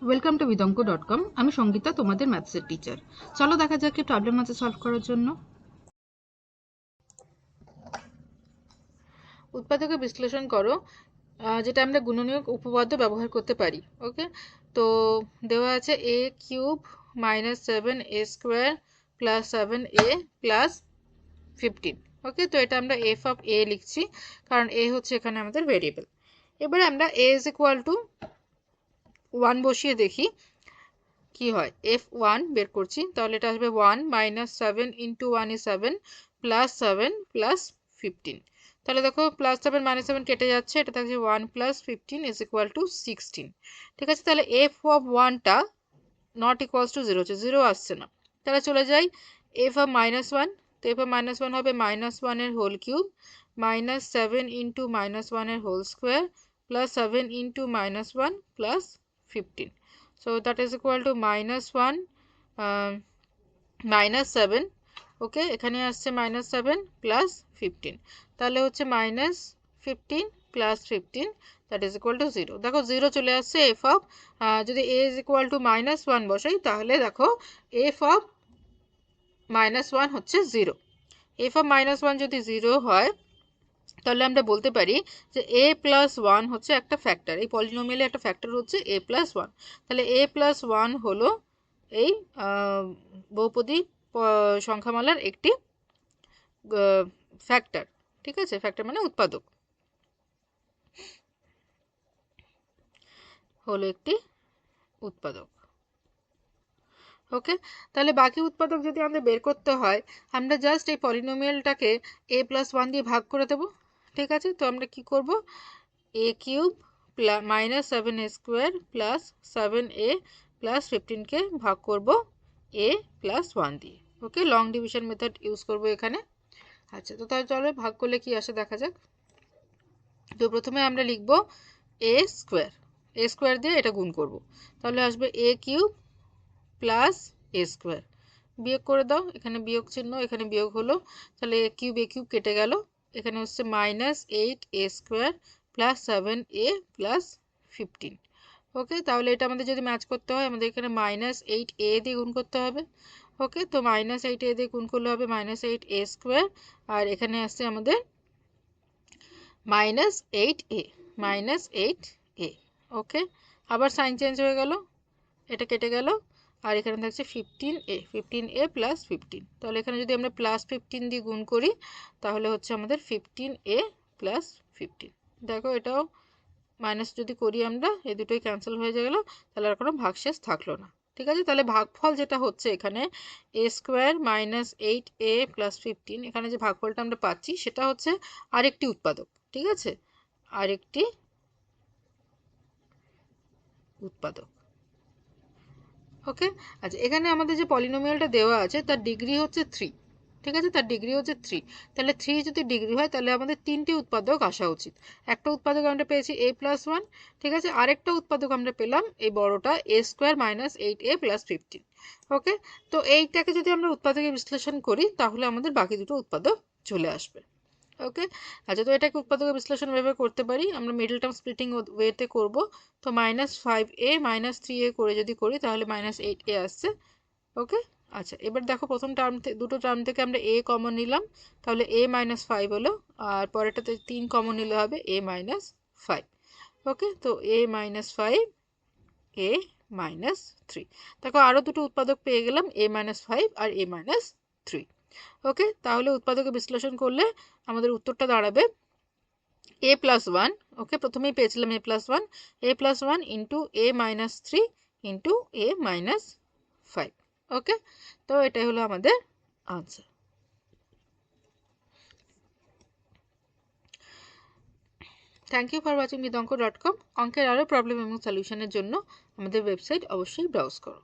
Welcome to vidonko.com। আমি সঙ্গীতা, তোমাদের ম্যাথসের teacher. চলো দেখা যাক কি প্রবলেম আছে সলভ করার জন্য। উৎপাদকে বিশ্লেষণ করো, যেটা আমরা গুণনীয় উপপাদ্য ব্যবহার করতে পারি। ওকে, তো দেওয়া আছে a cube minus 7a² plus 7a plus 15। ওকে, তো এটা আমরা এফ অফ এ লিখছি, কারণ এ হচ্ছে এখানে আমাদের ভেরিয়েবল। এবারে আমরা a ইজ ইকুয়াল টু 1 বসিয়ে দেখি কি হয়। f1 বের করছি, তাহলে এটা আসবে 1 minus 7 into 1 is 7 plus 7 plus 15। তাহলে দেখো প্লাস 7 মাইনাস 7 কেটে যাচ্ছে, এটা থাকছে 1 প্লাস 15 ইজ ইকুয়াল টু 16। ঠিক আছে, তাহলে f অফ 1টা নট ইকুয়ালস টু 0 হচ্ছে, 0 আসছে না। তাহলে চলে যাই f অফ মাইনাস 1, তো f অফ মাইনাস 1 হবে মাইনাস 1 এর whole cube minus 7 into minus 1 এর whole square plus 7 into minus 1 plus 15। So that is equal to minus 1 minus 7। ওকে, এখানে আসছে minus 7 plus 15, তাহলে হচ্ছে minus 15 plus 15 that is equal to 0। দেখো 0 চলে আসছে। f of যদি a is equal to minus 1 বসাই, তাহলে দেখো f of minus 1 হচ্ছে 0। f of minus 1 যদি 0 হয়, তাহলে আমরা বলতে পারি যে a প্লাস 1 হচ্ছে একটা ফ্যাক্টর, এই পলিনোমিয়ালে একটা ফ্যাক্টর হচ্ছে a প্লাস 1। তাহলে a প্লাস 1 হলো এই বহুপদী সংখ্যামালার একটি ফ্যাক্টর। ঠিক আছে, ফ্যাক্টর মানে উৎপাদক, হলো একটি উৎপাদক। ওকে, তাহলে বাকি উৎপাদক যদি আমাদের বের করতে হয়, আমরা জাস্ট এই পলিনোমিয়ালটাকে a প্লাস 1 দিয়ে ভাগ করে দেব। ঠিক আছে, তো আমরা কি করব, a cube minus 7a² plus 7a plus 15কে ভাগ করব a প্লাস 1 দিয়ে। Okay, long division method use করব এখানে। আচ্ছা, তো তাহলে চলো ভাগ করলে কি আসে দেখা যাক। তো প্রথমে আমরা লিখব a স্কোয়ার দিয়ে এটা গুণ করব, তাহলে আসবে a কিউব প্লাস a²। বিয়োগ করে দাও, এখানে বিয়োগ চিহ্ন, এখানে বিয়োগ হলো, তাহলে a কিউব কেটে গেল, এখানে হচ্ছে minus 8a² plus 7a plus 15। ওকে, তাহলে এটা আমাদের যদি ম্যাচ করতে হয়, আমাদের এখানে মাইনাস 8a দিয়ে গুণ করতে হবে। ওকে, তো মাইনাস 8a দিয়ে গুণ করলে হবে মাইনাস 8a², আর এখানে আসছে আমাদের মাইনাস 8a। ওকে, আবার সাইন চেঞ্জ হয়ে গেল, এটা কেটে গেল, আর এখানে থাকছে 15a প্লাস 15। তাহলে এখানে যদি আমরা প্লাস 15 দিয়ে গুণ করি, তাহলে হচ্ছে আমাদের 15a প্লাস 15। দেখো এটাও মাইনাস যদি করি আমরা, এই দুটোই ক্যান্সেল হয়ে গেল, তাহলে আর কোনো ভাগশেষ থাকলো না। ঠিক আছে, তাহলে ভাগফল যেটা হচ্ছে এখানে a² মাইনাস 8a প্লাস 15, এখানে যে ভাগফলটা আমরা পাচ্ছি সেটা হচ্ছে আরেকটি উৎপাদক। ঠিক আছে, আরেকটি উৎপাদক। ওকে, আচ্ছা, এখানে আমাদের যে পলিনোমিয়ালটা দেওয়া আছে তার ডিগ্রি হচ্ছে 3। ঠিক আছে, তার ডিগ্রি হচ্ছে 3। তাহলে 3 যদি ডিগ্রি হয়, তাহলে আমাদের 3টি উৎপাদক আসা উচিত। একটা উৎপাদক আমরা পেয়েছি a প্লাস 1। ঠিক আছে, আরেকটা উৎপাদক আমরা পেলাম এই বড়টা a² মাইনাস 8a প্লাস 15। ওকে, তো এইটাকে যদি আমরা উৎপাদকে বিশ্লেষণ করি, তাহলে আমাদের বাকি দুটো উৎপাদক চলে আসবে। ওকে, আচ্ছা, তো এটাকে উৎপাদকের বিশ্লেষণ এভাবে করতে পারি, আমরা মিডল টার্ম স্প্লিটিং ওয়েতে করব। তো মাইনাস 5a মাইনাস 3a করে যদি করি, তাহলে মাইনাস 8a আসছে। ওকে, আচ্ছা, এবার দেখো প্রথম টার্ম দুটো টার্ম থেকে আমরা a কমন নিলাম, তাহলে a মাইনাস 5 হলো, আর পরেরটাতে 3 কমন নিলে হবে a মাইনাস 5। ওকে, তো a মাইনাস 5, a মাইনাস 3। দেখো আরও দুটো উৎপাদক পেয়ে গেলাম, a মাইনাস 5 আর a মাইনাস 3। ওকে, তাহলে উৎপাদকে বিশ্লেষণ করলে আমাদের উত্তরটা দাঁড়াবে a প্লাস 1। ওকে, প্রথমেই পেয়েছিলাম a plus 1, a plus 1 into a minus 3 into a minus 5। Okay, তো এটাই হলো আমাদের answer. Thank you for watching vidonko.com। অঙ্কের আরও প্রবলেম এবং সলিউশনের জন্য আমাদের ওয়েবসাইট অবশ্যই ব্রাউজ করো।